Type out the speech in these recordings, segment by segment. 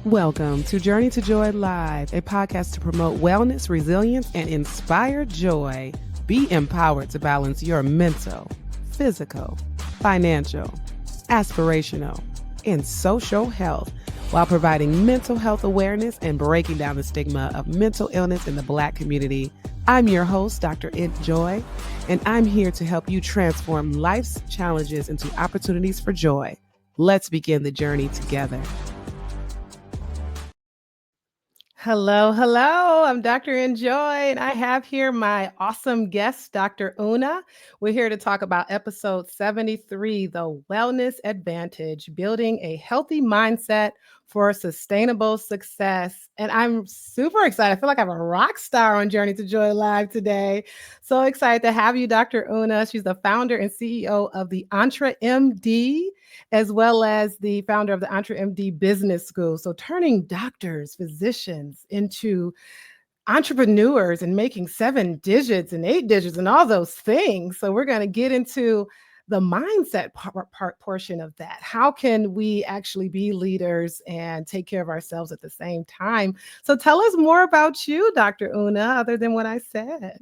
Welcome to Journey to Joy Live, a podcast to promote wellness, resilience, and inspire joy. Be empowered to balance your mental, physical, financial, aspirational, and social health while providing mental health awareness and breaking down the stigma of mental illness in the Black community. I'm your host, Dr. Joy, and I'm here to help you transform life's challenges into opportunities for joy. Let's begin the journey together. Hello. I'm Dr. Joy, and I have here my awesome guest, Dr. Una. We're here to talk about episode 73, The Wellness Advantage, Building a Healthy Mindset for Sustainable Success. And I'm super excited. I feel like I'm a rock star on Journey to Joy Live today. So excited to have you, Dr. Una. She's the founder and CEO of the EntreMD, as well as the founder of the EntreMD Business School. So turning doctors, physicians into entrepreneurs and making 7 digits and 8 digits and all those things. So we're going to get into the mindset portion of that. How can we actually be leaders and take care of ourselves at the same time? So tell us more about you, Dr. Una, other than what I said.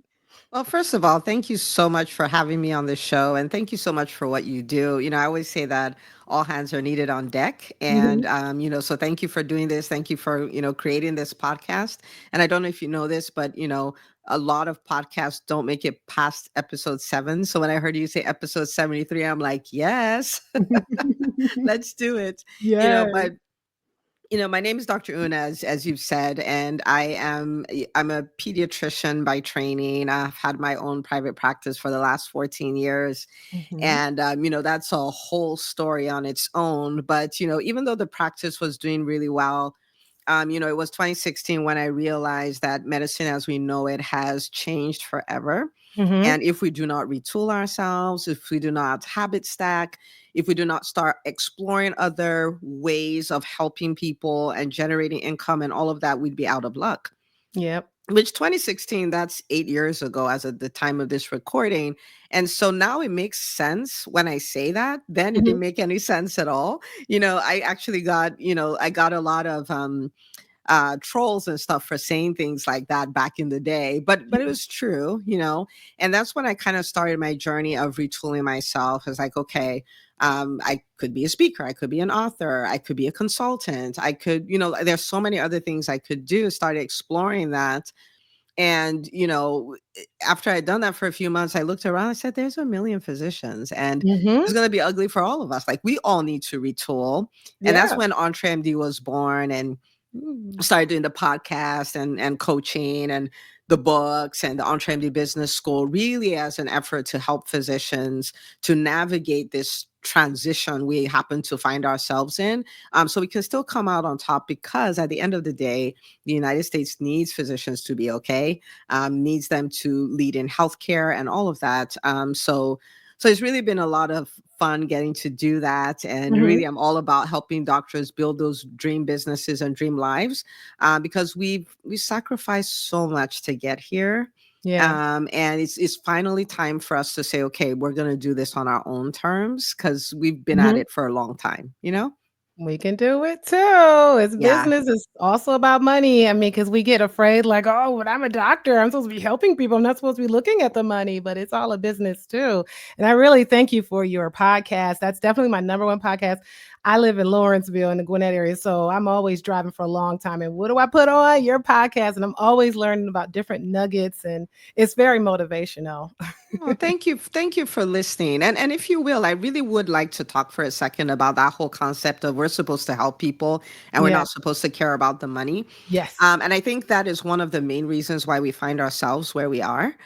Well, first of all, thank you so much for having me on this show. And thank you so much for what you do. I always say that all hands are needed on deck. And, so thank you for doing this. Thank you for, creating this podcast. And I don't know if you know this, but, a lot of podcasts don't make it past episode 7. So when I heard you say episode 73, I'm like, yes, let's do it. Yeah. My name is Dr. Una, as you've said, and I'm a pediatrician by training. I've had my own private practice for the last 14 years. And, that's a whole story on its own. But, even though the practice was doing really well, it was 2016 when I realized that medicine as we know it has changed forever. And if we do not retool ourselves, if we do not habit stack, if we do not start exploring other ways of helping people and generating income and all of that, we'd be out of luck. Yep. Which 2016, that's 8 years ago as of the time of this recording. And so now it makes sense when I say that. Then it didn't make any sense at all. I actually got a lot of trolls and stuff for saying things like that back in the day, but it was true, and that's when I kind of started my journey of retooling myself. It's like, okay, I could be a speaker, I could be an author, I could be a consultant, I could, there's so many other things I could do. Started exploring that. And, after I'd done that for a few months, I looked around, I said, there's a million physicians and it's going to be ugly for all of us. Like, we all need to retool. And that's when EntreMD was born, and started doing the podcast and coaching and the books and the EntreMD Business School, really as an effort to help physicians to navigate this transition we happen to find ourselves in, so we can still come out on top, because at the end of the day, the United States needs physicians to be okay, needs them to lead in healthcare and all of that. So it's really been a lot of fun getting to do that. And really, I'm all about helping doctors build those dream businesses and dream lives, because we sacrificed so much to get here. Yeah. And it's finally time for us to say, okay, we're going to do this on our own terms, because we've been at it for a long time, We can do it too. It's Yeah. business. It's also about money. I mean, because we get afraid like, oh, when I'm a doctor, I'm supposed to be helping people. I'm not supposed to be looking at the money, but it's all a business too. And I really thank you for your podcast. That's definitely my number one podcast. I live in Lawrenceville in the Gwinnett area, so I'm always driving for a long time. And what do I put on? Your podcast. And I'm always learning about different nuggets, and it's very motivational. Oh, thank you. Thank you for listening. And if you will, I really would like to talk for a second about that whole concept of we're supposed to help people and we're not supposed to care about the money. Yes. And I think that is one of the main reasons why we find ourselves where we are,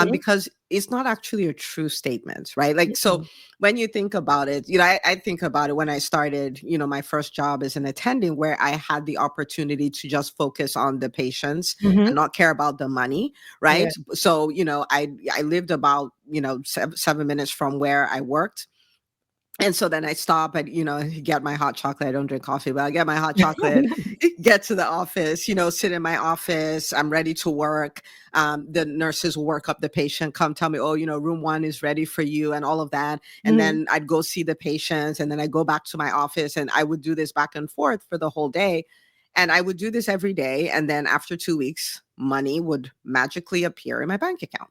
because it's not actually a true statement, right? Like, so when you think about it, I think about it when I started, my first job as an attending, where I had the opportunity to just focus on the patients and not care about the money, right? Yeah. So, I lived about, 7 minutes from where I worked. And so then I stop and, get my hot chocolate. I don't drink coffee, but I get my hot chocolate, get to the office, sit in my office. I'm ready to work. The nurses will work up the patient, come tell me, oh, room 1 is ready for you and all of that. And then I'd go see the patients, and then I go back to my office, and I would do this back and forth for the whole day. And I would do this every day. And then after 2 weeks, money would magically appear in my bank account.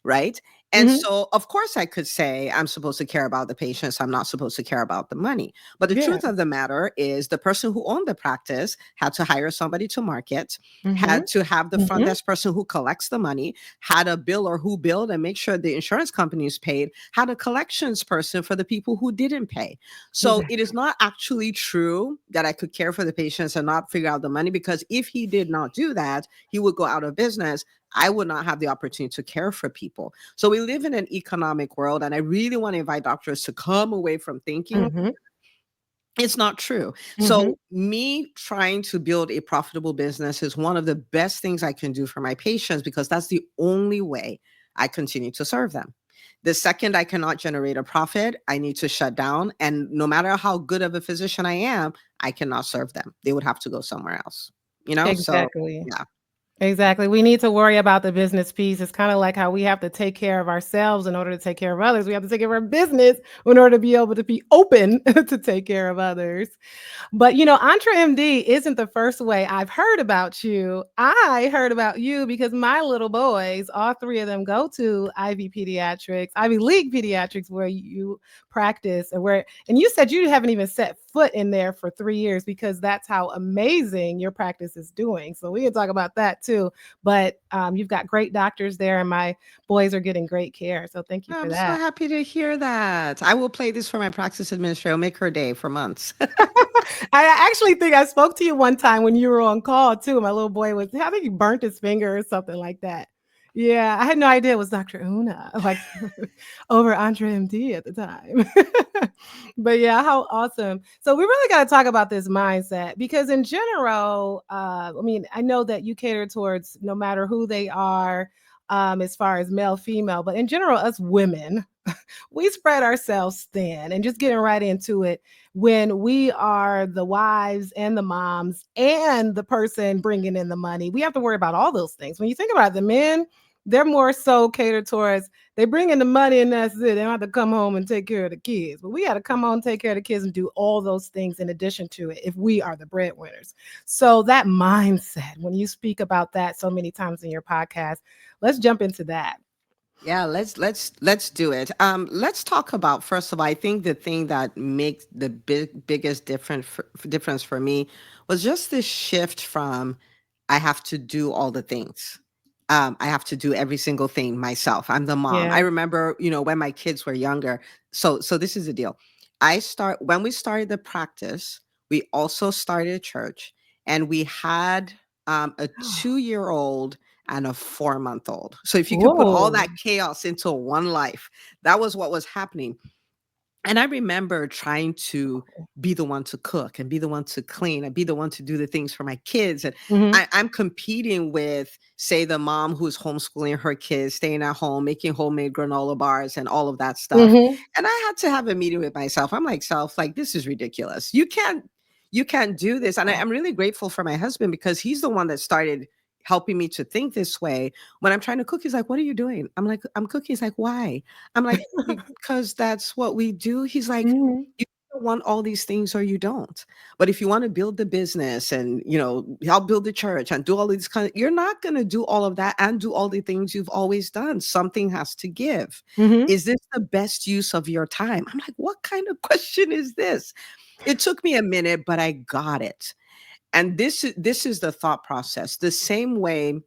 Right. And Mhm. so, of course, I could say I'm supposed to care about the patients. I'm not supposed to care about the money. But the Yeah. truth of the matter is, the person who owned the practice had to hire somebody to market, Mhm. had to have the front Mhm. desk person who collects the money, had a biller who billed and make sure the insurance companies paid, had a collections person for the people who didn't pay. So it is Exactly. not actually true that I could care for the patients and not figure out the money, because if he did not do that, he would go out of business. I would not have the opportunity to care for people. So we live in an economic world, and I really want to invite doctors to come away from thinking Mhm. it's not true. Mhm. So me trying to build a profitable business is one of the best things I can do for my patients, because that's the only way I continue to serve them. The second I cannot generate a profit, I need to shut down. And no matter how good of a physician I am, I cannot serve them. They would have to go somewhere else. So Exactly. yeah. Exactly. We need to worry about the business piece. It's kind of like how we have to take care of ourselves in order to take care of others. We have to take care of our business in order to be able to be open to take care of others. But EntreMD isn't the first way I've heard about you. I heard about you because my little boys, all three of them, go to Ivy League Pediatrics, where you practice, and you said you haven't even set foot in there for 3 years, because that's how amazing your practice is doing. So we can talk about that too. But you've got great doctors there, and my boys are getting great care. So thank you for I'm so that. happy to hear that. I will play this for my practice administrator. I'll make her day for months. I actually think I spoke to you one time when you were on call too. My little boy I think he burnt his finger or something like that. Yeah, I had no idea it was Dr. Una, like over Andre MD at the time. But yeah, how awesome. So we really got to talk about this mindset, because in general, I mean, I know that you cater towards no matter who they are, as far as male, female, but in general, us women, we spread ourselves thin. And just getting right into it, when we are the wives and the moms and the person bringing in the money, we have to worry about all those things. When you think about it, the men, they're more so catered towards, they bring in the money and that's it. They don't have to come home and take care of the kids. But we got to come home, take care of the kids, and do all those things in addition to it if we are the breadwinners. So that mindset, when you speak about that so many times in your podcast, let's jump into that. Yeah, let's do it. Let's talk about, first of all, I think the thing that makes the biggest difference for me was just this shift from I have to do all the things. I have to do every single thing myself. I'm the mom. I Yeah. remember, when my kids were younger. So this is the deal. When we started the practice, we also started a church, and we had a 2-year-old and a 4-month-old. So if you could put all Whoa. that chaos into one life, that was what was happening. And I remember trying to be the one to cook and be the one to clean and be the one to do the things for my kids. And Mhm. I'm competing with, say, the mom who's homeschooling her kids, staying at home, making homemade granola bars and all of that stuff. Mhm. And I had to have a meeting with myself. I'm like, self, like, this is ridiculous. You can't do this. And I'm really grateful for my husband, because he's the one that started helping me to think this way. When I'm trying to cook, he's like, what are you doing? I'm like, I'm cooking. He's like, why? I'm like, because that's what we do. He's like, Mhm. you either want all these things or you don't. But if you want to build the business and, help build the church and do all these you're not going to do all of that and do all the things you've always done. Something has to give. Mhm. Is this the best use of your time? I'm like, what kind of question is this? It took me a minute, but I got it. And this is the thought process. The same way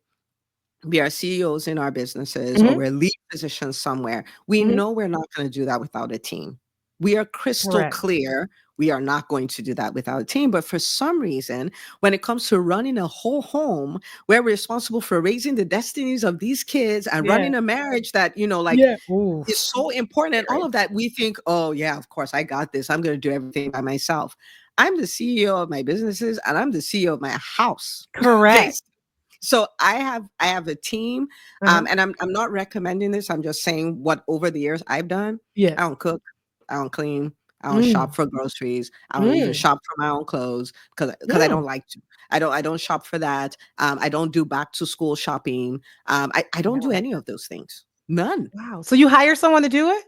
we are CEOs in our businesses, or Mhm. we're lead physicians somewhere, we Mhm. know we're not going to do that without a team. We are crystal Correct. clear. We are not going to do that without a team. But for some reason, when it comes to running a whole home, we're responsible for raising the destinies of these kids and Yeah. running a marriage that, like, Yeah. Ooh, is so important, and all scary. of that, we think, oh yeah, of course I got this. I'm going to do everything by myself. I'm the CEO of my businesses, and I'm the CEO of my house. Okay, Correct. so I have a team, Uh-huh. and I'm not recommending this. I'm just saying what over the years I've done. I Yes. don't cook, I don't clean, I don't shop Mm. for groceries, I don't even Mm. shop for my own clothes, because I Mm. don't like to. I don't shop for that. I don't do back to school shopping. I don't do Wow. any of those things. None. Wow. So you hire someone to do it?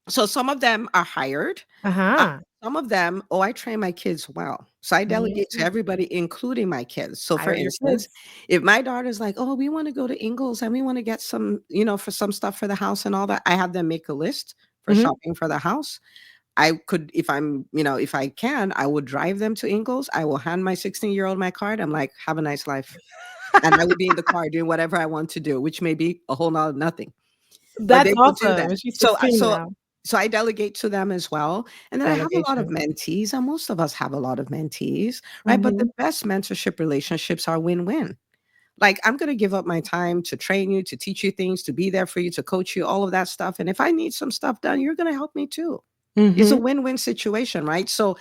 So some of them are hired. Uh, Uh-huh. Some of them, oh, I train my kids well. So I delegate to Mhm. everybody, including my kids. So for Hire your instance, kids. if my daughter's like, oh, we want to go to Ingles and we want to get some, for some stuff for the house and all that, I have them make a list for Mhm. shopping for the house. I could, if I can, I would drive them to Ingles. I will hand my 16-year-old my card. I'm like, have a nice life. And I will be in the car doing whatever I want to do, which may be a whole lot of nothing. But That's they will do awesome, that. and she's So I 16 so now. so I delegate to them as well, and then I have a lot Delegation of is key. mentees, and most of us have a lot of mentees, right? But the Mhm. best mentorship relationships are win-win. Like, I'm gonna give up my time to train you, to teach you things, to be there for you, to coach you, all of that stuff, and if I need some stuff done, you're gonna help me too. It's a Mhm. win-win situation, right? So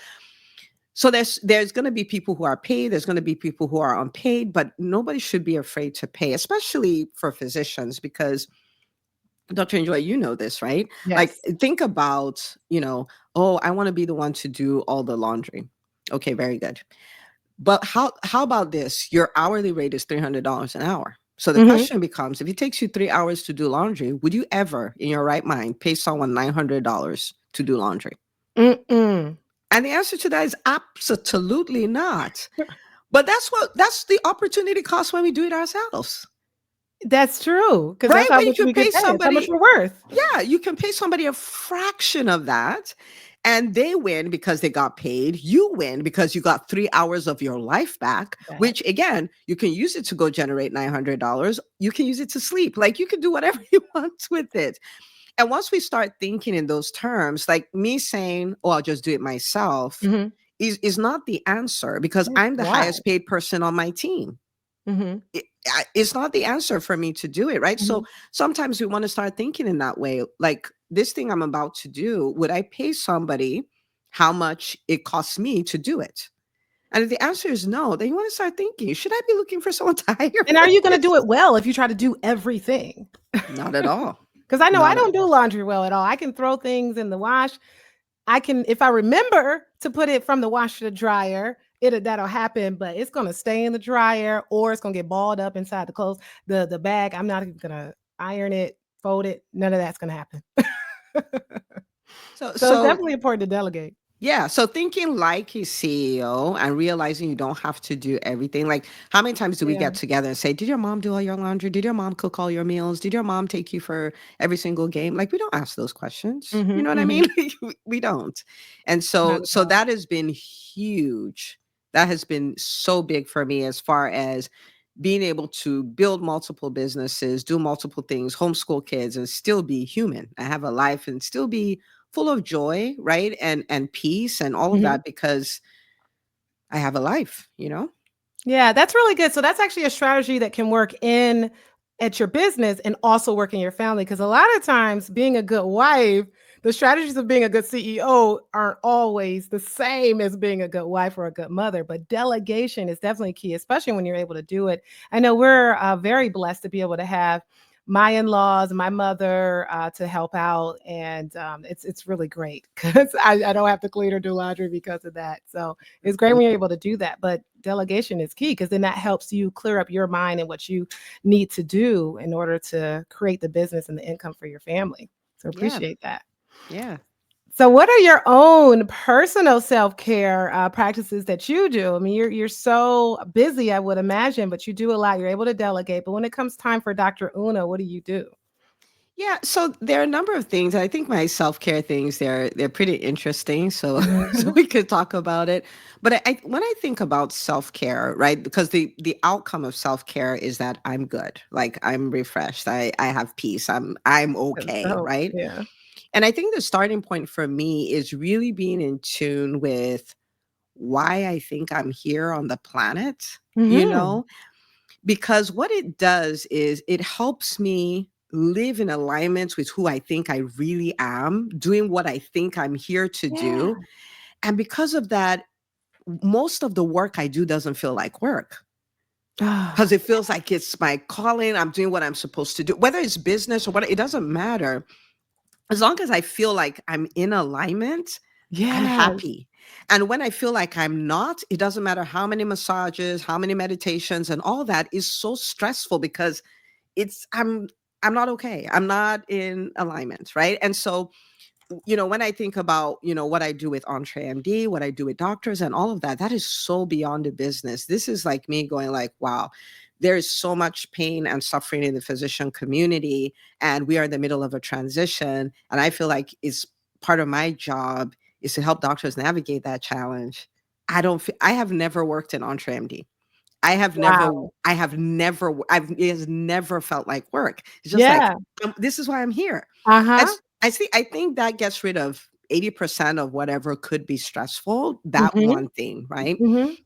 there's gonna be people who are paid, there's gonna be people who are unpaid, but nobody should be afraid to pay, especially for physicians, because Dr. Enjoy, you know this, right? Like, Yes. think about, oh, I want to be the one to do all the laundry. Okay, very good. But how about this? Your hourly rate is $300 an hour. So the Mhm. question becomes, if it takes you 3 hours to do laundry, would you ever, in your right mind, pay someone $900 to do laundry? Mm-mm. And the answer to that is absolutely not. But that's the opportunity cost when we do it ourselves, That's true, 'cause that's right? how When you much can we get pay paid. It's how much somebody. we're worth. Yeah, you can pay somebody a fraction of that and they win because they got paid. You win because you got 3 hours of your life back, Back. which again, you can use it to go generate $900. You can use it to sleep. Like, you can do whatever you want with it. And once we start thinking in those terms, like me saying, "Oh, I'll just do it myself," Mhm. is not the answer, because Yes, I'm the why? highest paid person on my team. Mhm. It's not the answer for me to do it, right? So Mhm. sometimes we want to start thinking in that way. Like, this thing I'm about to do, would I pay somebody how much it costs me to do it? And if the answer is no, then you want to start thinking, should I be looking for someone to hire And for are you gonna this? do it well if you try to do everything? Not at all. 'Cause I know I Not at don't do all. laundry well at all. I can throw things in the wash. I can if I remember to put it from the wash to the dryer, that'll happen, but it's gonna stay in the dryer or it's gonna get balled up inside the clothes, the bag. I'm not even gonna iron it, fold it. None of that's gonna happen. So So it's so definitely important to delegate. Yeah, so thinking like a CEO and realizing you don't have to do everything. Like, how many times do we Yeah. get together and say, "Did your mom do all your laundry? Did your mom cook all your meals? Did your mom take you for every single game?" Like, we don't ask those questions. You Mhm, know what I mean? mhm. We don't. And Not so at so all. that has been huge. That has been so big for me, as far as being able to build multiple businesses, do multiple things, homeschool kids, and still be human. I have a life and still be full of joy, right? And peace and all of Mhm. that, because I have a life. Yeah, that's really good. So that's actually a strategy that can work in at your business and also work in your family. Because a lot of times, being a good wife, the strategies of being a good CEO aren't always the same as being a good wife or a good mother. But delegation is definitely key, especially when you're able to do it. I know we're very blessed to be able to have my in-laws, my mother to help out, and it's really great because I don't have to clean or do laundry because of that. So it's great when you're able to do that, but delegation is key because then that helps you clear up your mind and what you need to do in order to create the business and the income for your family. So Yeah, appreciate that. yeah. So what are your own personal self-care practices that you do? I mean, you're so busy, I would imagine, but you do a lot. You're able to delegate. But when it comes time for Dr. Una, what do you do? Yeah, so there are a number of things. I think my self-care things, they're pretty interesting. So so Mhm. we could talk about it. But when I think about self-care, right? Because the outcome of self-care is that I'm good. Like, I'm refreshed. I have peace. I'm That's okay, dope. right? Yeah. And I think the starting point for me is really being in tune with why I think I'm here on the planet, you Mhm. know? Because what it does is it helps me live in alignment with who I think I really am, doing what I think I'm here to Yeah. do. And because of that, most of the work I do doesn't feel like work, because Ah, it feels like it's my calling. I'm doing what I'm supposed to do, whether it's business or what, it doesn't matter. As long as I feel like I'm in alignment, I'm yes. happy. And when I feel like I'm not, it doesn't matter how many massages, how many meditations, and all that is so stressful, because it's I'm not okay. I'm not in alignment, right? And so when I think about, what I do with EntreMD, what I do with doctors and all of that, that is so beyond the business. This is like me going like, wow, there is so much pain and suffering in the physician community, and we are in the middle of a transition. And I feel like it's part of my job is to help doctors navigate that challenge. I have never worked in EntreMD. Wow. It has never felt like work. It's just like, Yeah. this is why I'm here. Uh-huh. I think that gets rid of 80% of whatever could be stressful, that Mhm. one thing, right? Mhm.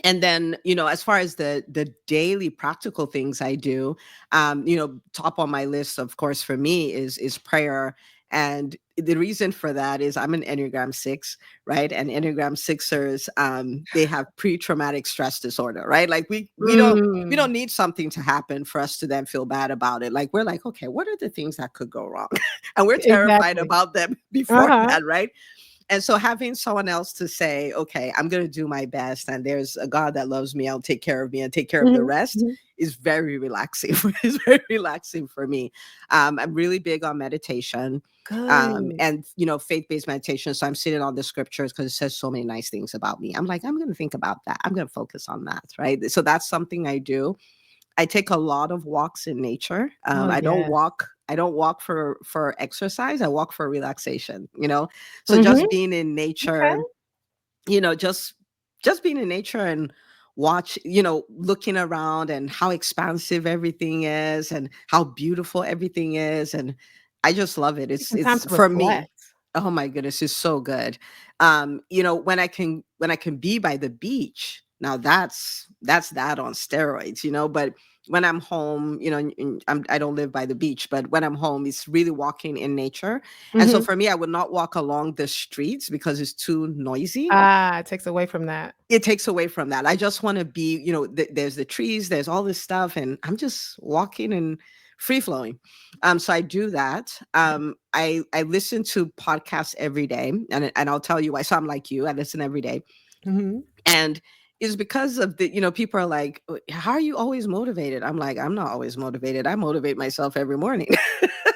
And then, as far as the daily practical things I do, top on my list, of course, for me is prayer. And the reason for that is I'm an Enneagram 6, right? And Enneagram Sixers, they have pre-traumatic stress disorder, right? Like we don't Mm. need something to happen for us to then feel bad about it. Like we're like, okay, what are the things that could go wrong? And we're terrified Exactly. about them before Uh-huh. that, right? And so having someone else to say, okay, I'm going to do my best, and there's a God that loves me, I'll take care of me and take care of the Mhm. rest, Mhm. is very relaxing. It's very relaxing for me. I'm really big on meditation, Good. and faith-based meditation. So I'm sitting on the scriptures because it says so many nice things about me. I'm like, I'm going to think about that. I'm going to focus on that, right? So that's something I do. I take a lot of walks in nature. Oh, I don't yes. walk. I don't walk for exercise. I walk for relaxation. So Mhm. just being in Okay. nature, just being in nature and looking around and how expansive everything is and how beautiful everything is, and I just love it. Taking time It's to for me. reflect. Oh my goodness, it's so good. When I can be by the beach, now that's that on steroids, but when I'm home, I don't live by the beach, but when I'm home, it's really walking in nature. And so Mhm. for me, I would not walk along the streets because it's too noisy. Ah, it takes away from that. It takes away from that. I just want to be, there's the trees, there's all this stuff, and I'm just walking and free flowing. So I do that. I listen to podcasts every day, and I'll tell you why. So I'm like you, I listen every day, Mhm. and it's because of people are like, how are you always motivated? I'm like, I'm not always motivated. I motivate myself every morning.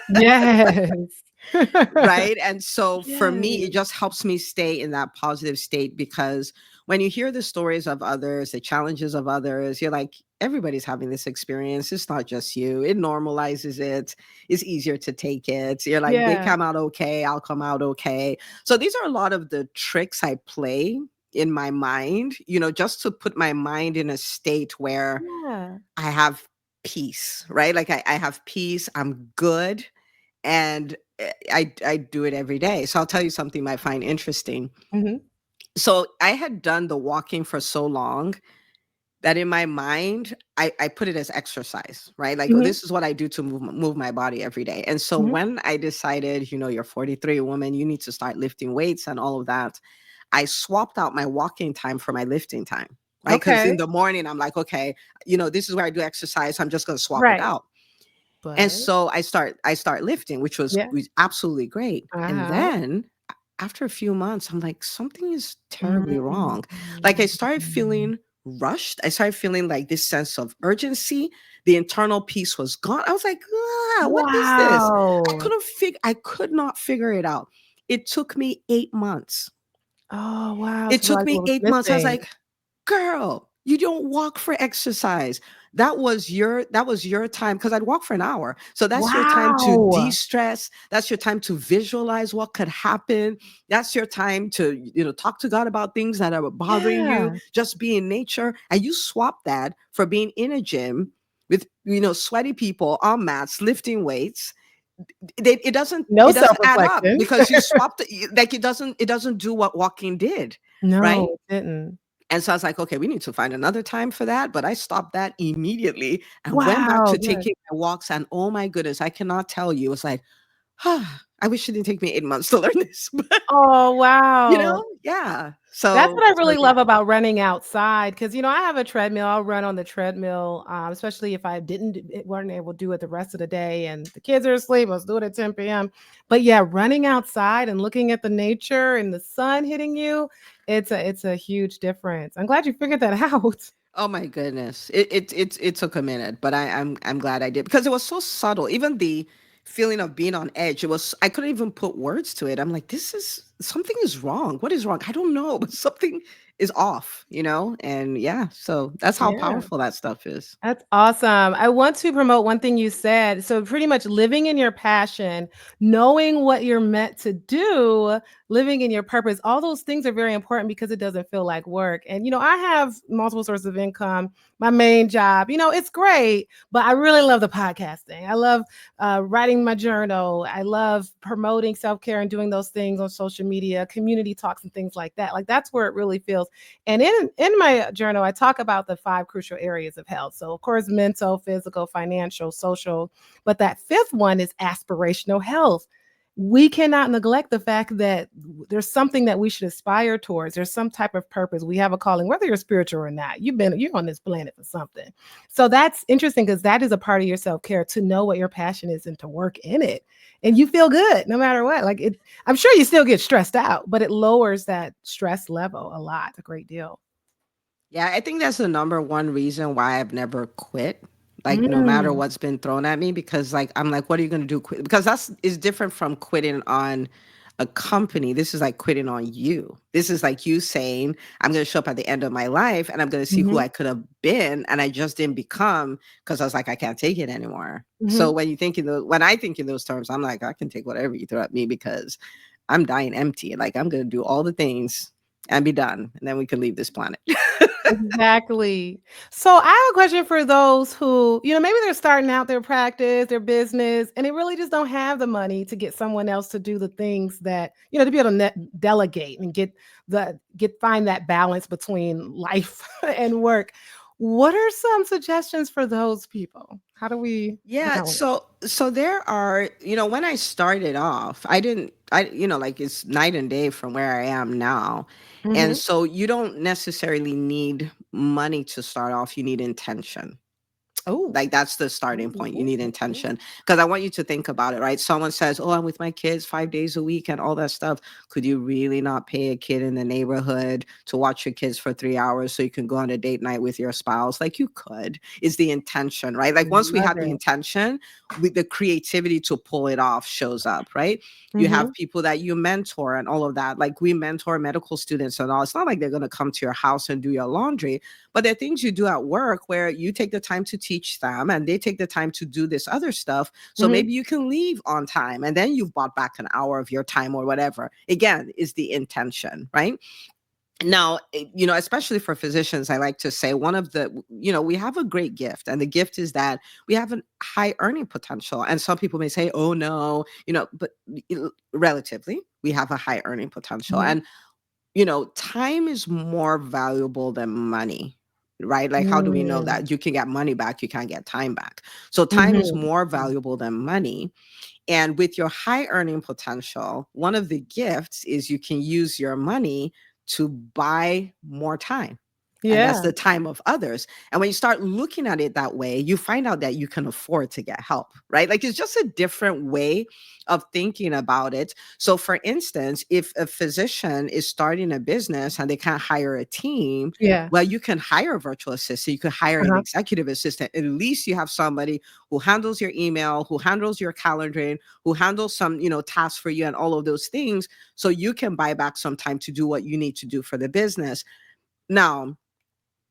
Yes. Right? And so for me, it Yes. just helps me stay in that positive state because when you hear the stories of others, the challenges of others, you're like, everybody's having this experience. It's not just you. It normalizes it. It's easier to take it. You're like, they Yeah. come out okay. I'll come out okay. So these are a lot of the tricks I play in my mind, just to put my mind in a state where Yeah. I have peace, right? Like I have peace. I'm good, and I do it every day. So I'll tell you something you might find interesting. Mhm. So I had done the walking for so long that in my mind, I put it as exercise, right? Like, oh, Mhm. this is what I do to move my body every day. And so Mhm. when I decided, you're 43 woman, you need to start lifting weights and all of that, I swapped out my walking time for my lifting time, right? Because in Okay. the morning, I'm like, okay, this is where I do exercise. I'm just going to swap it Right. out. And But so I start lifting, which was yeah. was absolutely great. And Uh-huh. then after a few months, I'm like, something is terribly wrong. Like I started Mm. feeling rushed. I started feeling like this sense of urgency. The internal peace was gone. I was like, what is this? Wow. I could not figure it out. It took me 8 months. Oh, wow. It So took realize me what was 8 months. I was missing. like, girl, you don't walk for exercise. That was your time, because I'd walk for an hour. So that's your time to Wow. de-stress. That's your time to visualize what could happen. That's your time to, talk to God about things that are bothering you. Yeah. Just be in nature. And you swap that for being in a gym with, sweaty people on mats lifting weights. It doesn't No it doesn't add up self-reflection. because you swapped it, like it doesn't do what walking did, right? No, it didn't. And so I was like, okay, we need to find another time for that. But I stopped that immediately and went back Wow, to good. taking my walks. And oh my goodness, I cannot tell you. It's like, I wish it didn't take me 8 months to learn this. But Oh, wow. yeah. That's So what I so really yeah. love about running outside, because I have a treadmill. I'll run on the treadmill, especially if I didn't weren't able to do it the rest of the day and the kids are asleep. Let's do it at 10 p.m. But yeah, running outside and looking at the nature and the sun hitting you, it's a huge difference. I'm glad you figured that out. Oh my goodness. It took a minute, but I'm glad I did because it was so subtle. Even feeling of being on edge. It was, I couldn't even put words to it. I'm like, this is, something is wrong. What is wrong? I don't know, but something is off, you know? And yeah, so that's how Yeah. powerful that stuff is. That's awesome. I want to promote one thing you said. So, pretty much living in your passion, knowing what you're meant to do, living in your purpose, all those things are very important because it doesn't feel like work. And, I have multiple sources of income. My main job, it's great, but I really love the podcasting. I love writing my journal. I love promoting self care and doing those things on social media, community talks, and things like that. Like, that's where it really feels. And in my journal, I talk about the 5 crucial areas of health. So, of course, mental, physical, financial, social, but that fifth one is aspirational health. We cannot neglect the fact that there's something that we should aspire towards. There's some type of purpose. We have a calling, whether you're spiritual or not. You're on this planet for something. So that's interesting because that is a part of your self-care, to know what your passion is and to work in it. And you feel good no matter what. Like, I'm sure you still get stressed out, but it lowers that stress level a great deal. Yeah, I think that's the number one reason why I've never quit. Like no matter Mm. what's been thrown at me, because like I'm like, what are you gonna do? Quit? Because that's is different from quitting on a company. This is like quitting on you. This is like you saying, I'm gonna show up at the end of my life and I'm gonna see who Mhm. I could have been and I just didn't become because I was like, I can't take it anymore. So Mhm. when I think in those terms, I'm like, I can take whatever you throw at me because I'm dying empty. Like I'm gonna do all the things and be done, and then we can leave this planet. Exactly. So I have a question for those who, maybe they're starting out their practice, their business, and they really just don't have the money to get someone else to do the things that, to be able to delegate and find that balance between life and work. What are some suggestions for those people? How do we Yeah, balance? so there are, when I started off, like it's night and day from where I am now. And Mhm. so you don't necessarily need money to start off, you need intention. Oh. Like that's the starting point. You need intention. Because I want you to think about it, right? Someone says, oh, I'm with my kids 5 days a week and all that stuff. Could you really not pay a kid in the neighborhood to watch your kids for 3 hours so you can go on a date night with your spouse? Like you could. Is the intention, right? Like once we Love have the it. intention, with the creativity to pull it off shows up, right? You have Mhm. people that you mentor and all of that. Like we mentor medical students and all. It's not like they're going to come to your house and do your laundry, but there are things you do at work where you take the time to teach them and they take the time to do this other stuff. So Mhm. maybe you can leave on time and then you've bought back an hour of your time or whatever. Again, is the intention, right? Now, especially for physicians, I like to say one of the, we have a great gift, and the gift is that we have a high earning potential. And some people may say, oh, no, but relatively, we have a high earning potential. Mhm. And time is more valuable than money, right? Like, how do we know Mm. that? You can get money back, you can't get time back. So, time is Mhm. more valuable than money. And with your high earning potential, one of the gifts is you can use your money to buy more time. And that's Yeah. the time of others. And when you start looking at it that way, you find out that you can afford to get help, right? Like it's just a different way of thinking about it. So, for instance, if a physician is starting a business and they can't hire a team, Yeah. well, you can hire a virtual assistant, you can hire an Uh-huh. executive assistant. At least you have somebody who handles your email, who handles your calendaring, who handles some, tasks for you and all of those things. So you can buy back some time to do what you need to do for the business. Now,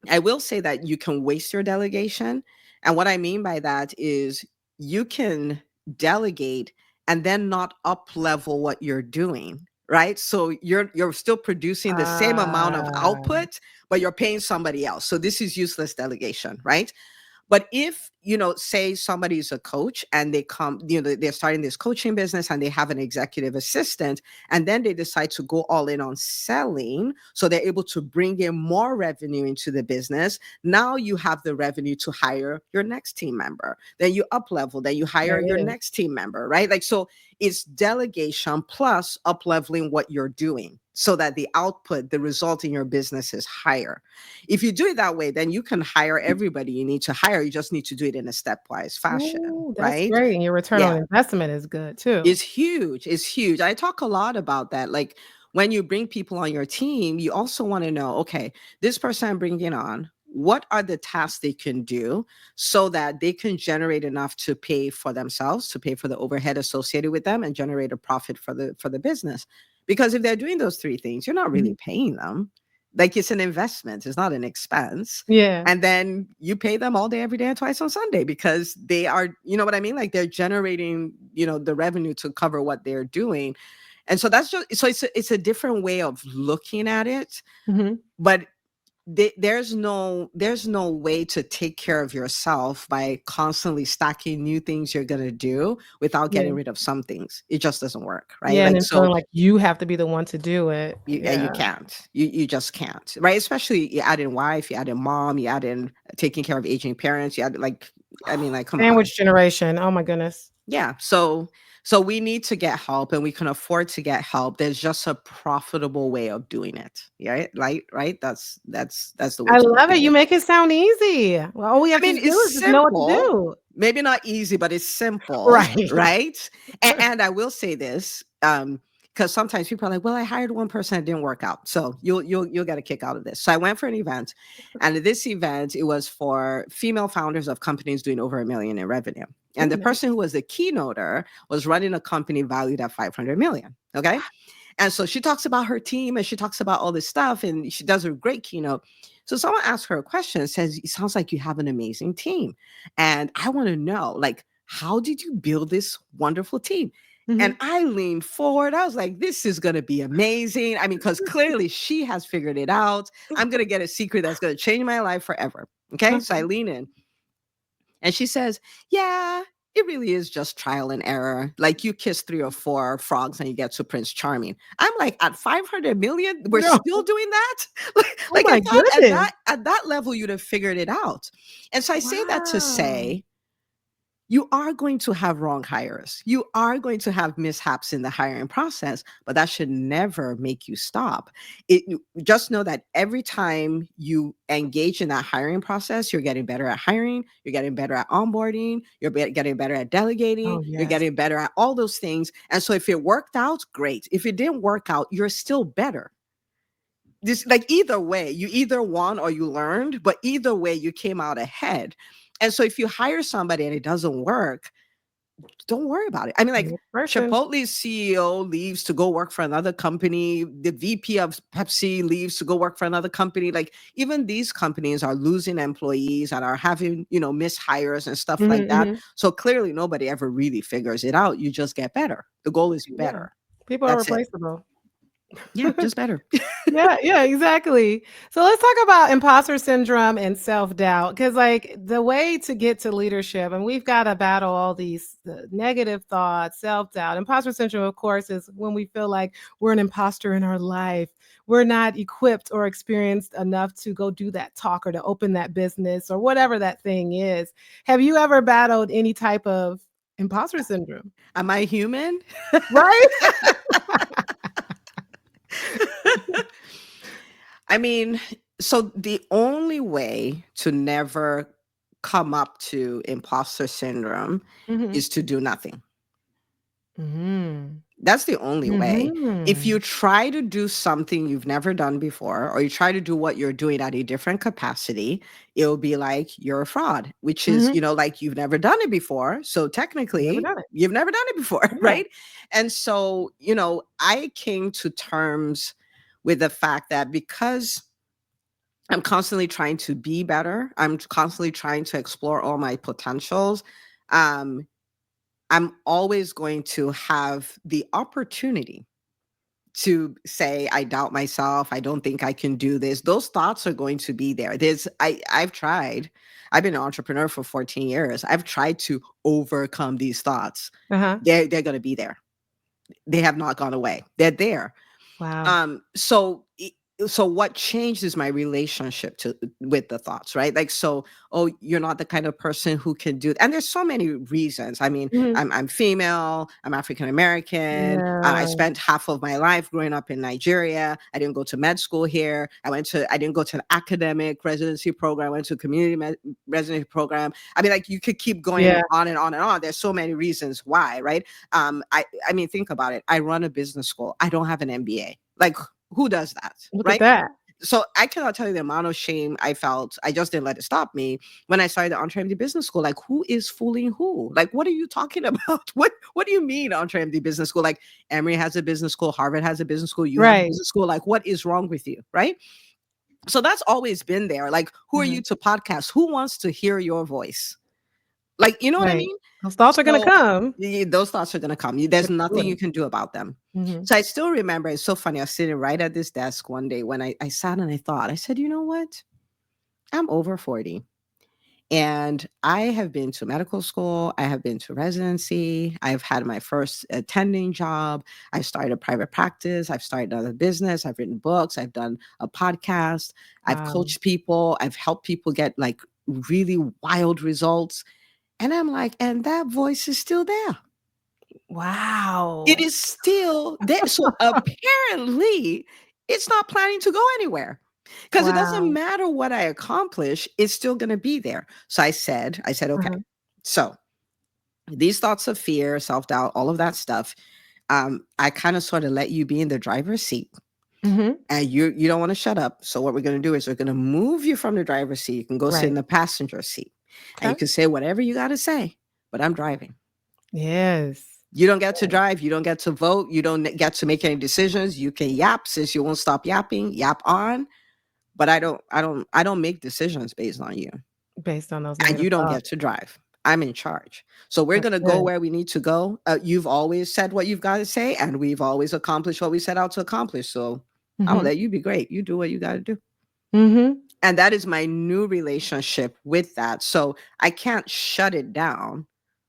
I will say that you can waste your delegation. And what I mean by that is you can delegate and then not up level what you're doing, right? So you're still producing the same amount of Ah. output, but you're paying somebody else. So this is useless delegation, right? But if, say somebody's a coach and they come, they're starting this coaching business and they have an executive assistant, and then they decide to go all in on selling. So they're able to bring in more revenue into the business. Now you have the revenue to hire your next team member. Then you up level, then you There hire it your is. next team member, right? Like, so it's delegation plus up leveling what you're doing so that the output, the result in your business is higher. If you do it that way, then you can hire everybody you need to hire. You just need to do it in a stepwise fashion, Ooh, that's right? great, and your return on Yeah, investment is good too. it's huge. It's huge. I talk a lot about that. Like when you bring people on your team, you also want to know, okay, this person I'm bringing on, what are the tasks they can do so that they can generate enough to pay for themselves, to pay for the overhead associated with them, and generate a profit for the business. Because if they're doing those three things, you're not really Mhm. paying them. Like, it's an investment, it's not an expense. Yeah. And then you pay them all day, every day, and twice on Sunday, because they are, you know what I mean? Like, they're generating, the revenue to cover what they're doing. And so that's just, so it's a different way of looking at it. Mhm. But there's no way to take care of yourself by constantly stacking new things you're going to do without getting Yeah. rid of some things. It just doesn't work, right? Yeah, and Like, then so feeling like you have to be the one to do it. you Yeah. can't, you just can't, right? Especially you add in wife, you add in mom, you add in taking care of aging parents, you add, like, I mean, like, come on. Sandwich generation. Oh my goodness. Yeah. So we need to get help, and we can afford to get help. There's just a profitable way of doing it. Yeah. Right. That's the way I to look love it. at You it. make it sound easy. Well, all we I have to mean, do it's is just know what to simple. do. Maybe not easy, but it's simple, Right. right? And I will say this, because sometimes people are like, "Well, I hired one person, it didn't work out." So you'll get a kick out of this. So I went for an event, and at this event, it was for female founders of companies doing over 1 million in revenue. And Ooh, the nice. person who was the keynoter was running a company valued at 500 million. Okay. And so she talks about her team, and she talks about all this stuff, and she does a great keynote. So someone asked her a question, says, "It sounds like you have an amazing team. And I want to know, like, how did you build this wonderful team?" And Mhm. I leaned forward. I was like, this is going to be amazing. I mean, because clearly she has figured it out. I'm going to get a secret that's going to change my life forever. Okay. So I Okay. lean in. And she says, "Yeah, it really is just trial and error. Like, you kiss three or four frogs and you get to Prince Charming." I'm like, at 500 million, we're No. still doing that? like, Oh like, I my thought goodness. at that level you'd have figured it out. And so I say that to Wow. say, you are going to have wrong hires. You are going to have mishaps in the hiring process, but that should never make you stop. Just know that every time you engage in that hiring process, you're getting better at hiring, you're getting better at onboarding, getting better at delegating, Oh, you're yes. getting better at all those things. And so if it worked out, great. If it didn't work out, you're still better. This, like, either way, you either won or you learned, but either way, you came out ahead. And so if you hire somebody and it doesn't work, don't worry about it. I mean, like, Next person. Chipotle's CEO leaves to go work for another company. The VP of Pepsi leaves to go work for another company. Like, even these companies are losing employees and are having, mishires and stuff Mhm, like that. mhm. So clearly nobody ever really figures it out. You just get better. The goal is Yeah. better. People are That's it. replaceable. Yeah, just better. Yeah, yeah, exactly. So let's talk about imposter syndrome and self-doubt, because like the way to get to leadership, and we've got to battle all these negative thoughts, self-doubt. Imposter syndrome, of course, is when we feel like we're an imposter in our life. We're not equipped or experienced enough to go do that talk or to open that business or whatever that thing is. Have you ever battled any type of imposter syndrome? Am I human? Right? I mean, so the only way to never come up to imposter syndrome Mhm. is to do nothing. Mhm. That's the only way. If you Mhm. try to do something you've never done before, or you try to do what you're doing at a different capacity, it'll be like you're a fraud, which is, Mhm. like, you've never done it before. So Never technically, done it. you've never done it before, Yeah. right? And so, I came to terms with the fact that because I'm constantly trying to be better, I'm constantly trying to explore all my potentials. Um, I'm always going to have the opportunity to say, I doubt myself, I don't think I can do this. Those thoughts are going to be there. I've tried. I've been an entrepreneur for 14 years. I've tried to overcome these thoughts. Uh-huh. They're going to be there. They have not gone away. They're there. Wow. So what changed is my relationship to with the thoughts, right? Like, so, oh, you're not the kind of person who can do, and there's so many reasons. I mean, Mhm. I'm female, I'm African American, I Yeah. spent half of my life growing up in Nigeria. I didn't go to med school here. I didn't go to an academic residency program. I went to a residency program. I mean, like, you could keep going Yeah. on and on and on. There's so many reasons why, right? I mean, think about it. I run a business school. I don't have an MBA. Like, who does that, Look at right? that. so I cannot tell you the amount of shame I felt. I just didn't let it stop me when I started the EntreMD Business School. Like, who is fooling who? Like, what are you talking about? What do you mean EntreMD Business School? Like, Emory has a business school, Harvard has a business school, you have a Right. business school. Like, what is wrong with you, right? So that's always been there. Like, who are Mhm. you to podcast? Who wants to hear your voice? Like, you know what I Right. mean? Those thoughts are gonna So come. those thoughts are going to come. They're There's nothing coming. you can do about them. Mhm. So I still remember, it's so funny. I was sitting right at this desk one day when I sat and I thought, I said, you know what? I'm over 40 and I have been to medical school. I have been to residency. I've had my first attending job. I started a private practice. I've started another business. I've written books. I've done a podcast. I've Wow. coached people. I've helped people get like really wild results. And I'm like, and that voice is still there. It Wow. is still there. So apparently, it's not planning to go anywhere because it doesn't Wow. matter what I accomplish, it's still going to be there. So I said, okay. Uh-huh. So these thoughts of fear, self doubt, all of that stuff, I kind of sort of let you be in the driver's seat. Mhm. And you don't want to shut up. So what we're going to do is we're going to move you from the driver's seat. You can go sit in Right. the passenger seat, and you Okay. can say whatever you got to say. But I'm driving. Yes. You don't get to drive. You don't get to vote. You don't get to make any decisions. You can yap since you won't stop yapping. Yap on, but I don't make decisions based on you, Based on those and negative you don't get thoughts. to drive. I'm in charge. So we're That's gonna go good. where we need to go. You've always said what you've got to say, and we've always accomplished what we set out to accomplish. So I'll Mhm. let you be great. You do what you got to do. Mhm. And that is my new relationship with that. So I can't shut it down,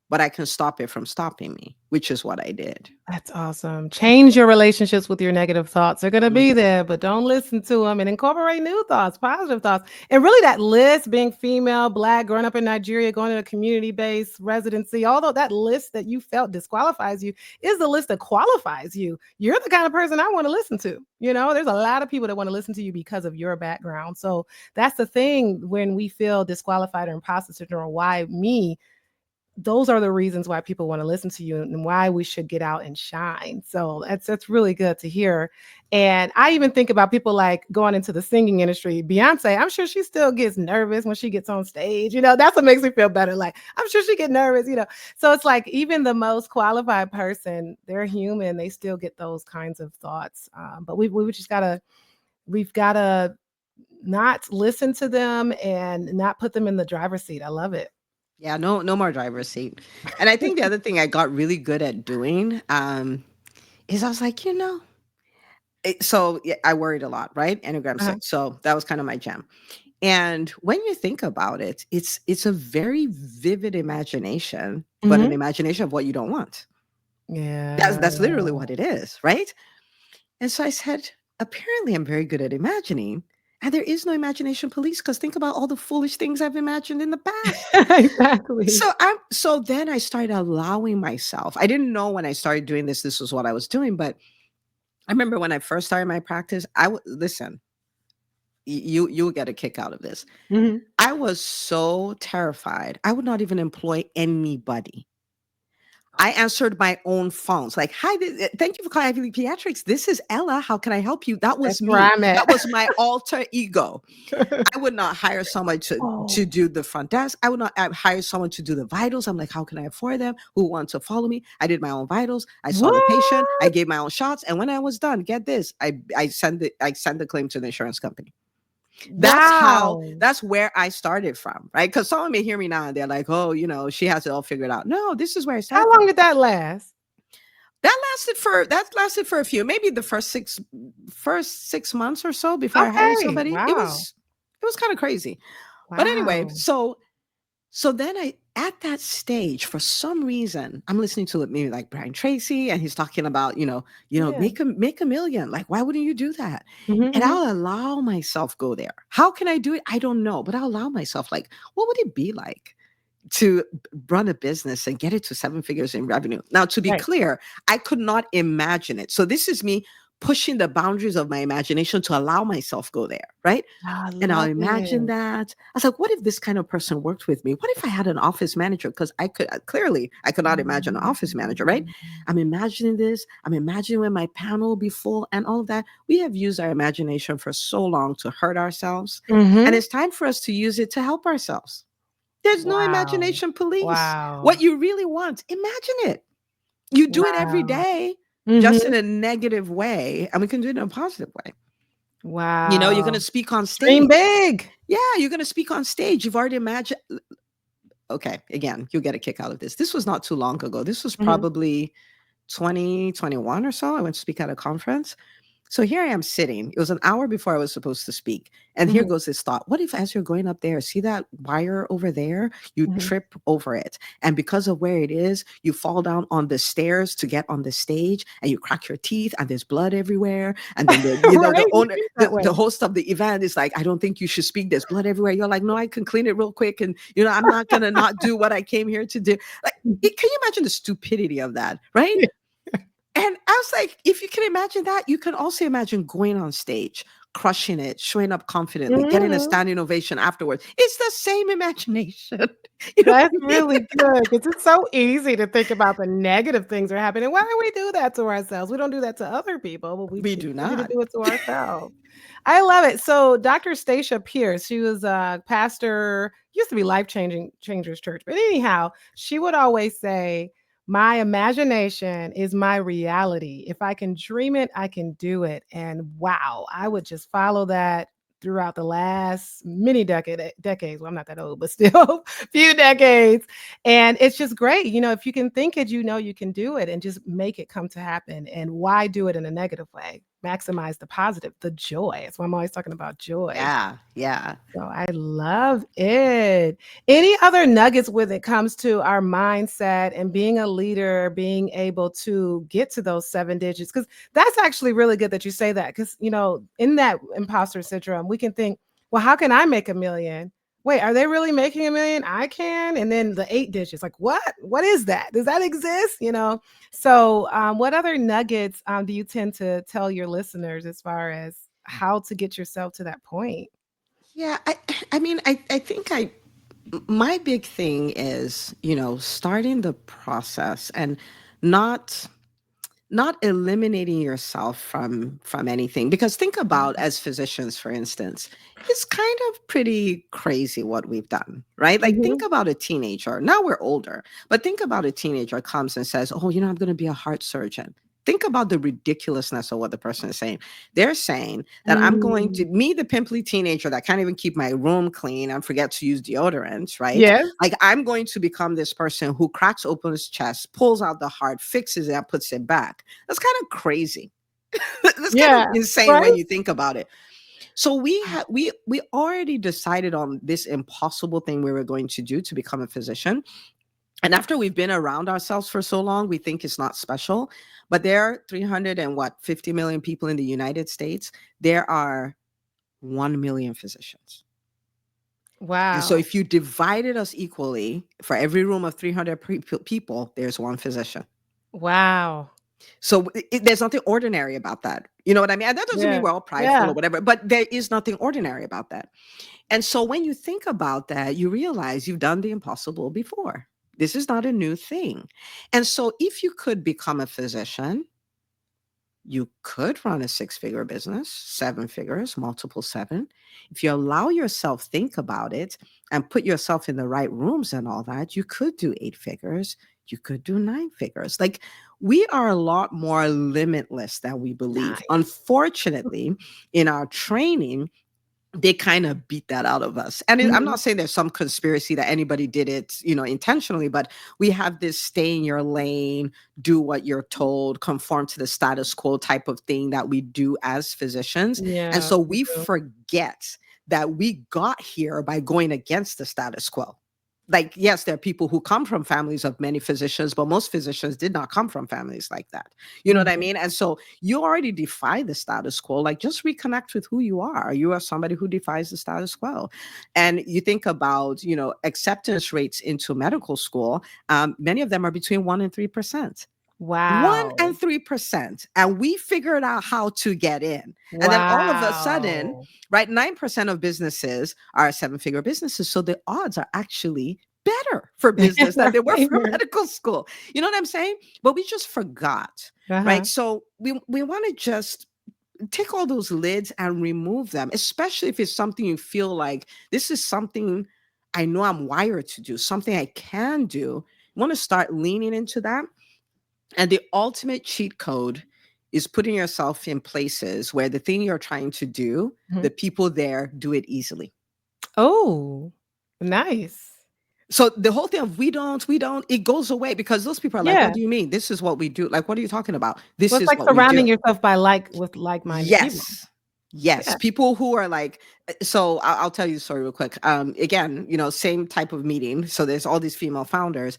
but I can stop it from stopping me, which is what I did. That's awesome. Change your relationships with your negative thoughts. They're going to Mhm. be there, but don't listen to them and incorporate new thoughts, positive thoughts. And really, that list being female, Black, growing up in Nigeria, going to a community based residency, although that list that you felt disqualifies you is the list that qualifies you. You're the kind of person I want to listen to. You know, there's a lot of people that want to listen to you because of your background. So that's the thing when we feel disqualified or imposter syndrome. Why me? Those are the reasons why people want to listen to you and why we should get out and shine. So that's really good to hear. And I even think about people like going into the singing industry. Beyonce, I'm sure she still gets nervous when she gets on stage. You know, that's what makes me feel better. Like I'm sure she get nervous, you know. So it's like even the most qualified person, they're human. They still get those kinds of thoughts. But we just we've gotta not listen to them and not put them in the driver's seat. I love it. Yeah, no more driver's seat. And I think the other thing I got really good at doing, is I was like, so yeah, I worried a lot, right? Enneagram Uh-huh. 6. So that was kind of my jam. And when you think about it, it's a very vivid imagination, but an Mhm. imagination of what you don't want. Yeah. That's literally what it is, right? And so I said, apparently I'm very good at imagining. And there is no imagination police because think about all the foolish things I've imagined in the past. Exactly. So then I started allowing myself. I didn't know when I started doing this was what I was doing, but I remember when I first started my practice, I would listen, you'll get a kick out of this. Mhm. I was so terrified. I would not even employ anybody. I answered my own phones like, "Hi, thank you for calling Ivy League Pediatrics. This is Ella. How can I help you?" That That's was where me. I'm at. That was my alter ego. I would not hire someone to Oh, do the front desk. I would not hire someone to do the vitals. I'm like, how can I afford them? Who wants to follow me? I did my own vitals. I saw the patient. I what? gave my own shots. And when I was done, get this, I sent the claim to the insurance company. Wow. That's where I started from, right? Because someone may hear me now and they're like, oh, she has it all figured out. No, this is where I started How from. long did that last? That lasted for a few, maybe the first 6 months or so before I hired Okay. somebody. It Wow. was it was kind of crazy. But anyway, Wow. so then at that stage, for some reason, I'm listening to maybe like Brian Tracy, and he's talking about, Yeah. make a million. Like, why wouldn't you do that? Mhm, And mhm. I'll allow myself go there. How can I do it? I don't know, but I'll allow myself, like, what would it be like to run a business and get it to seven figures in revenue? Now, to be Right. clear, I could not imagine it. So this is me pushing the boundaries of my imagination to allow myself go there, right? I And I'll love imagine it. that. I was like, what if this kind of person worked with me? What if I had an office manager? Because I could not imagine an office manager, right? Mm. I'm imagining this. I'm imagining when my panel will be full and all of that. We have used our imagination for so long to hurt ourselves. And Mhm. it's time for us to use it to help ourselves. There's no Wow. imagination police. Wow. What you really want, imagine it. You do it every Wow. day, just in Mhm. a negative way, and we can do it in a positive way. You're going to Wow. speak on Dream stage. big. Yeah, you're going to speak on stage. You've already imagined. Okay, again, you'll get a kick out of this. This was not too long ago. This was Mhm. probably 2021 or so. I went to speak at a conference. So here I am sitting. It was an hour before I was supposed to speak. And here Mhm. goes this thought. What if, as you're going up there, see that wire over there? You Mhm. trip over it. And because of where it is, you fall down on the stairs to get on the stage and you crack your teeth and there's blood everywhere. And then the Right? You owner, think that way. the host of the event is like, I don't think you should speak. There's blood everywhere. You're like, no, I can clean it real quick. And, I'm not going to not do what I came here to do. Like, can you imagine the stupidity of that? Right? And I was like, if you can imagine that, you can also imagine going on stage, crushing it, showing up confidently, getting a Mhm. standing ovation afterwards. It's the same imagination. You know what That's I mean? really good because it's so easy to think about the negative things that are happening. Why do we do that to ourselves? We don't do that to other people, but We it's do easy to not. do it to ourselves. I love it. So Dr. Stacia Pierce, she was a pastor, used to be Life Changing Changers Church, but anyhow, she would always say, "My imagination is my reality. If I can dream it, I can do it." And wow, I would just follow that throughout the last many decades. Well, I'm not that old, but still few decades. And it's just great. If you can think it, you can do it and just make it come to happen. And why do it in a negative way? Maximize the positive, the joy. That's why I'm always talking about joy. Yeah. Yeah. So I love it. Any other nuggets when it comes to our mindset and being a leader, being able to get to those 7 digits? Because that's actually really good that you say that. Because, in that imposter syndrome, we can think, well, how can I make a million? Wait, are they really making a million? I can. And then the 8 digits, like, what? What is that? Does that exist? So, what other nuggets do you tend to tell your listeners as far as how to get yourself to that point? Yeah. I mean, I think my big thing is, starting the process and not not eliminating yourself from anything, because think about, as physicians for instance, it's kind of pretty crazy what we've done, right? Like, think Mhm. about a teenager. Now we're older, but think about a teenager comes and says, oh, I'm going to be a heart surgeon. Think about the ridiculousness of what the person is saying. They're saying that I'm going to, Mm. me, the pimply teenager that can't even keep my room clean and forget to use deodorant, right? Yes. Like, I'm going to become this person who cracks open his chest, pulls out the heart, fixes it, and puts it back. That's kind of crazy. That's kind of Yeah. insane Right? when you think about it. So we already decided on this impossible thing we were going to do to become a physician. And after we've been around ourselves for so long, we think it's not special. But there are 300 and what 50 million people in the United States. There are 1 million physicians. And so Wow. if you divided us equally, for every room of 300 people, there's one physician. Wow. So there's nothing ordinary about that. You know what I mean? And that doesn't mean Yeah. we're all prideful Yeah. or whatever, but there is nothing ordinary about that. And so when you think about that, you realize you've done the impossible before. This is not a new thing. And so if you could become a physician, you could run a six-figure business, 7 figures, multiple seven. If you allow yourself think about it and put yourself in the right rooms and all that, you could do 8 figures, you could do 9 figures. Like, we are a lot more limitless than we believe. Nice. Unfortunately, in our training, they kind of beat that out of us. And I'm Mhm. not saying there's some conspiracy that anybody did it, intentionally, but we have this stay in your lane, do what you're told, conform to the status quo type of thing that we do as physicians. And Yeah, so we we do. forget that we got here by going against the status quo. Like, yes, there are people who come from families of many physicians, but most physicians did not come from families like that. You know what I Mhm. mean? And so you already defy the status quo. Like, just reconnect with who you are. You are somebody who defies the status quo. And you think about, acceptance rates into medical school. Many of them are between 1% and 3%. 1 Wow. and 3%. And we figured out how to get in. And then all of a sudden, Wow. right, 9% of businesses are seven-figure businesses. So the odds are actually better for business than they were Right, for right. medical school. You know what I'm saying? But we just forgot, right? Uh-huh. So we want to just take all those lids and remove them, especially if it's something you feel like this is something I know I'm wired to do, something I can do. You want to start leaning into that. And the ultimate cheat code is putting yourself in places where the thing you're trying to do, Mhm. the people there do it easily. Oh, nice. So the whole thing of we don't, it goes away because those people are like, what Yeah. do you mean? This is what we do. Like, what are you talking about? This Well, it's is like what we surrounding do. yourself with like-minded people. Yes. Yes. Yeah. People who are like, so I'll tell you the story real quick. Again, same type of meeting. So there's all these female founders.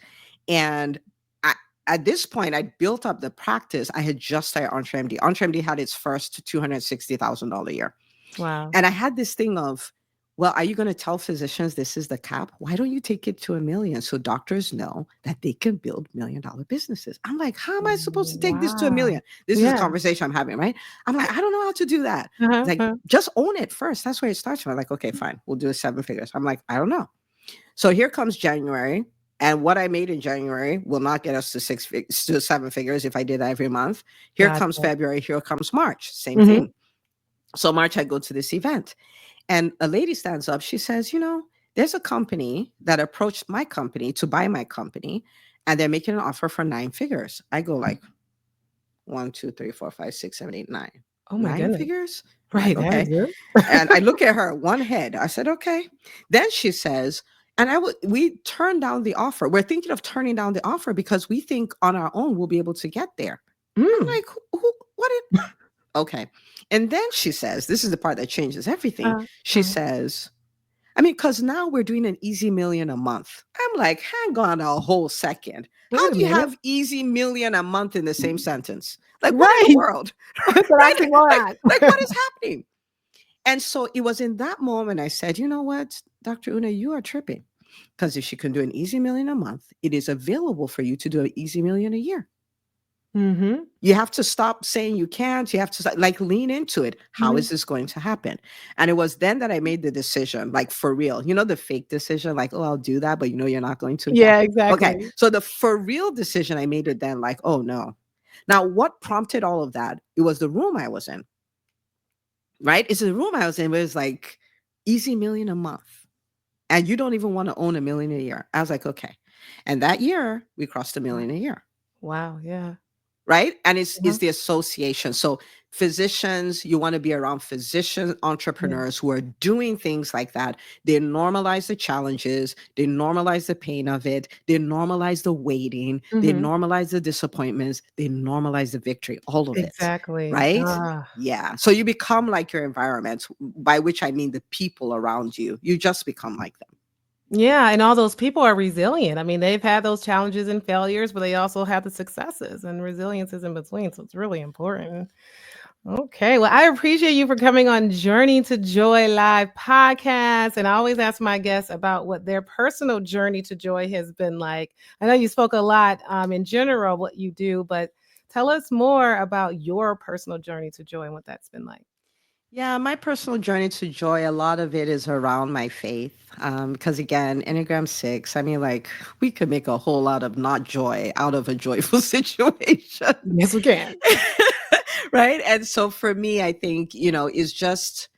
And I, at this point, I built up the practice. I had just started EntreMD. EntreMD had its first $260,000 a year. Wow. And I had this thing of, well, are you going to tell physicians this is the cap? Why don't you take it to 1 million so doctors know that they can build $1 million businesses? I'm like, how am I supposed to take this to a Wow. million? This is a Yeah. conversation I'm having, right? I'm like, I don't know how to do that. Uh-huh, Like, uh. just own it first. That's where it starts from. I'm like, okay, fine. We'll do a seven figures. I'm like, I don't know. So here comes January. And what I made in January will not get us to seven figures if I did that every month. Here comes Gotcha. February. Here comes March. Same Mhm. thing. So March, I go to this event. And a lady stands up. She says, there's a company that approached my company to buy my company, and they're making an offer for 9 figures. I go like, 1, 2, 3, 4, 5, 6, 7, 8, 9. Oh my 9 goodness. figures? I'm like, Right, that okay. is it. And I look at her, one head. I said, okay. Then she says, and we turned down the offer. We're thinking of turning down the offer because we think on our own we'll be able to get there. I'm Mm. like, what okay. And then she says, this is the part that changes everything. She Uh-huh. says, I mean, because now we're doing an easy million a month. I'm like, hang on a whole second. How Wait a do you minute. have easy million a month in the same sentence? Like, what in the Right. world? It's an Right? Like, oxymoron. like, what is happening? And so it was in that moment I said, you know what, Dr. Una, you are tripping. Because if she can do an easy million a month, it is available for you to do an easy million a year. Mhm. You have to stop saying you can't. You have to like lean into it. How Mhm. is this going to happen? And it was then that I made the decision, like for real. The fake decision, like, oh, I'll do that, but you're not going to. Yeah. Yeah, Okay. exactly. So the for real decision, I made it then, like, oh no. Now, what prompted all of that? It was the room I was in, right? It's the room I was in where it's like easy million a month. And you don't even want to own 1 million a year. I was like, okay. And that year we crossed a Wow. million a year. Wow, yeah. Right. And it's Uh-huh. is the association. So physicians, you want to be around physician Yeah. entrepreneurs who are doing things like that. They normalize the challenges, they normalize the pain of it, they normalize the waiting, they Mhm. normalize the disappointments, they normalize the victory, all of it. Exactly. Right. Ah. Yeah. So you become like your environment, by which I mean the people around you. You just become like them. Yeah, and all those people are resilient. I mean, they've had those challenges and failures, but they also have the successes, and resilience is in between, so it's really important. Okay, well, I appreciate you for coming on Journey to Joy Live podcast, and I always ask my guests about what their personal journey to joy has been like. I know you spoke a lot in general what you do, but tell us more about your personal journey to joy and what that's been like. Yeah, my personal journey to joy, a lot of it is around my faith. Because again, Enneagram 6, I mean, like, we could make a whole lot of not joy out of a joyful situation. Yes, we can. Right. And so for me, I think, is just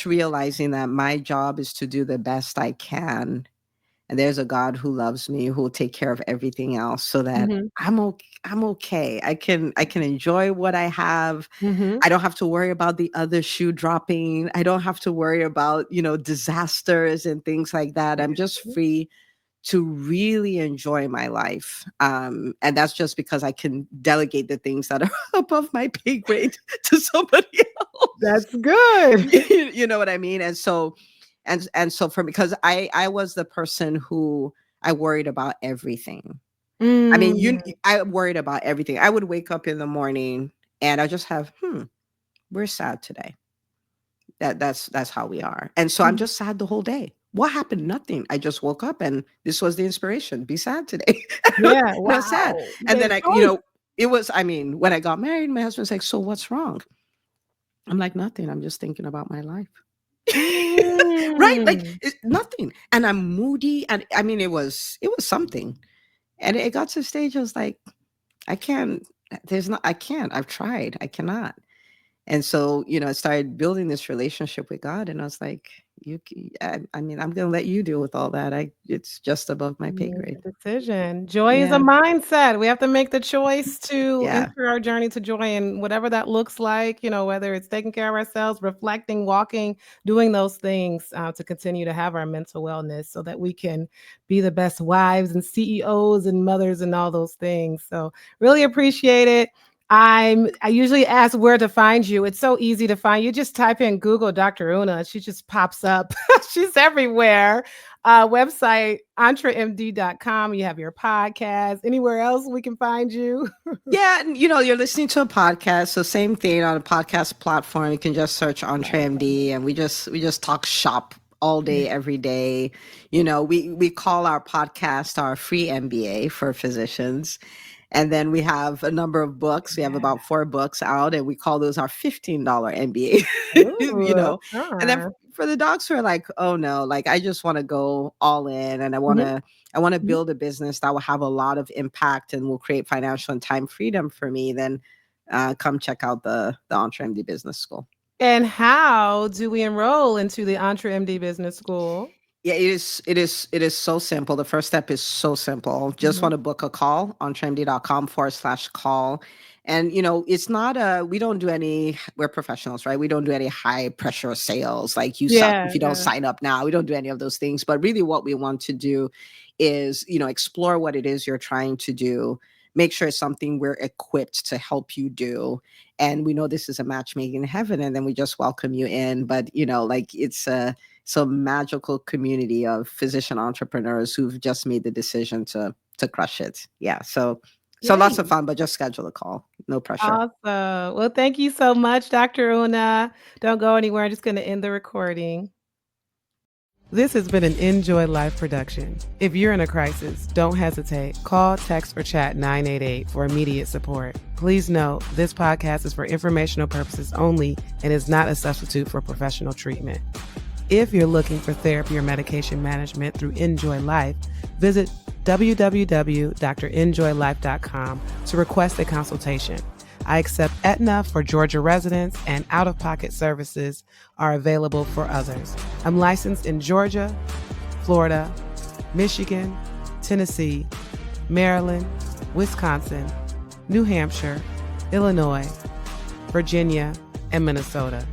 realizing that my job is to do the best I can, and there's a God who loves me who will take care of everything else so that Mhm. I'm okay. I can enjoy what I have. Mhm. I don't have to worry about the other shoe dropping. I don't have to worry about, disasters and things like that. I'm just free to really enjoy my life. And that's just because I can delegate the things that are above my pay grade to somebody else. That's good. You know what I mean? And so for because I was the person who I worried about everything. I mean, Mm. I worried about everything. I would wake up in the morning and I just have, we're sad today. That's how we are. And so I'm Mm. just sad the whole day. What happened? Nothing. I just woke up and this was the inspiration. Be sad today. Yeah, And I was sad. wow. You And made then a I, choice. it was, I mean, when I got married, my husband's like, so what's wrong? I'm like, nothing. I'm just thinking about my life. Right? Like Mm. nothing. And I'm moody. And I mean, it was something. And it got to a stage, I was like, I can't, I can't. I've tried. I cannot. And so, I started building this relationship with God, and I was like, I mean, I'm going to let you deal with all that. It's just above my pay Make grade. the decision. Joy is a Yeah. mindset. We have to make the choice to Yeah. enter our journey to joy and whatever that looks like, whether it's taking care of ourselves, reflecting, walking, doing those things to continue to have our mental wellness so that we can be the best wives and CEOs and mothers and all those things. So really appreciate it. I usually ask where to find you. It's so easy to find. You just type in Google Dr. Una. She just pops up. She's everywhere. Website, EntreMD.com. You have your podcast. Anywhere else we can find you? Yeah. And, you're listening to a podcast. So same thing on a podcast platform. You can just search EntreMD, and we just talk shop all day, every day. We call our podcast our free MBA for physicians. And then we have a number of books. We have Yeah. about 4 books out, and we call those our $15 MBA. Ooh, And then sure. for the docs who are like, oh no, like I just want to go all in, and I want Mhm, to I want to mhm. build a business that will have a lot of impact and will create financial and time freedom for me, then come check out the EntreMD Business School. And how do we enroll into the EntreMD Business School? Yeah, it is so simple. The first step is so simple. Just Mhm. want to book a call on trendy.com/call. And it's not we don't do any, we're professionals, right? We don't do any high pressure sales. Like you suck Yeah, if you don't yeah. sign up now. We don't do any of those things. But really what we want to do is, explore what it is you're trying to do. Make sure it's something we're equipped to help you do. And we know this is a matchmaking in heaven, and then we just welcome you in. But like it's some magical community of physician entrepreneurs who've just made the decision to crush it. Yeah. So lots of Yay. fun, but just schedule a call. No pressure. Awesome. Well, thank you so much, Dr. Una. Don't go anywhere. I'm just going to end the recording. This has been an Enjoy Life production. If you're in a crisis, don't hesitate. Call, text, or chat 988 for immediate support. Please note, this podcast is for informational purposes only and is not a substitute for professional treatment. If you're looking for therapy or medication management through Enjoy Life, visit www.drenjoylife.com to request a consultation. I accept Aetna for Georgia residents, and out-of-pocket services are available for others. I'm licensed in Georgia, Florida, Michigan, Tennessee, Maryland, Wisconsin, New Hampshire, Illinois, Virginia, and Minnesota.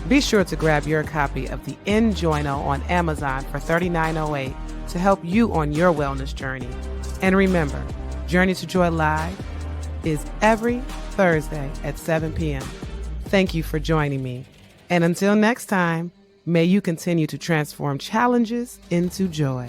Be sure to grab your copy of the Enjoyno on Amazon for $39.08 to help you on your wellness journey. And remember, Journey to Joy Live is every Thursday at 7 p.m. Thank you for joining me. And until next time, may you continue to transform challenges into joy.